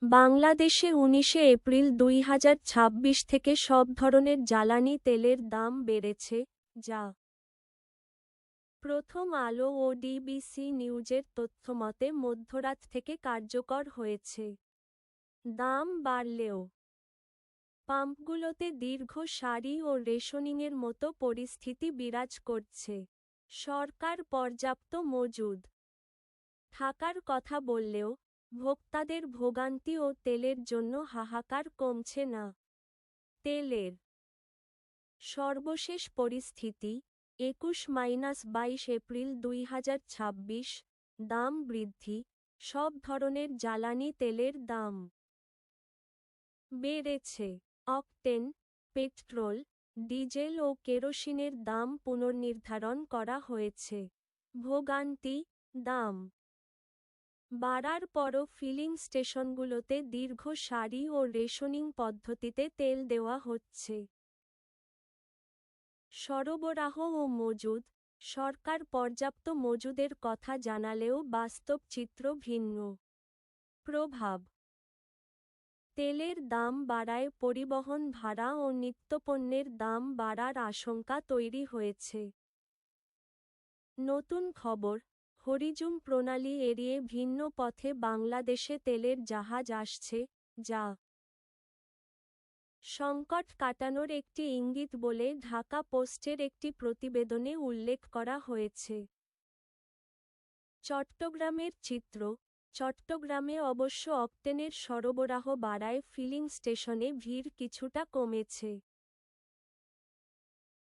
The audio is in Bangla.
বাংলাদেশে ১৯ এপ্রিল ২০২৬ থেকে সব ধরনের জ্বালানি তেলের দাম বেড়েছে, যা প্রথম আলো ও ডিবিসি নিউজের তথ্যমতে মধ্যরাত থেকে কার্যকর হয়েছে। দাম বাড়লেও পাম্পগুলোতে দীর্ঘ সারি ও রেশনিংয়ের মতো পরিস্থিতি বিরাজ করছে। সরকার পর্যাপ্ত মজুদ থাকার কথা বললেও ভোক্তাদের ভোগান্তি ও তেলের জন্য হাহাকার কমছে না। তেলের সর্বশেষ পরিস্থিতি ২১-২২ এপ্রিল ২০২৬। দাম বৃদ্ধি। সব ধরনের জ্বালানি তেলের দাম বেড়েছে। অকটেন, পেট্রোল, ডিজেল ও কেরোসিনের দাম পুনর্নির্ধারণ করা হয়েছে। ভোগান্তি, দাম বাড়ার পরও ফিলিং স্টেশনগুলোতে দীর্ঘ সারি ও রেশনিং পদ্ধতিতে তেল দেওয়া হচ্ছে। সরবরাহ ও মজুদ সরকার পর্যাপ্ত মজুদের কথা জানালেও বাস্তব চিত্র ভিন্ন। প্রভাব তেলের দাম বাড়ায় পরিবহন ভাড়া ও নিত্যপণ্যের দাম বাড়ার আশঙ্কা তৈরি হয়েছে। নতুন খবর, হরিজুম প্রণালী এড়িয়ে ভিন্ন পথে বাংলাদেশে তেলের জাহাজ আসছে, যা সংকট কাটানোর একটি ইঙ্গিত বলে ঢাকা পোস্টের একটি প্রতিবেদনে উল্লেখ করা হয়েছে। চট্টগ্রামের চিত্র, চট্টগ্রামে অবশ্য অকটেনের সরবরাহ বাড়ায় ফিলিং স্টেশনে ভিড় কিছুটা কমেছে।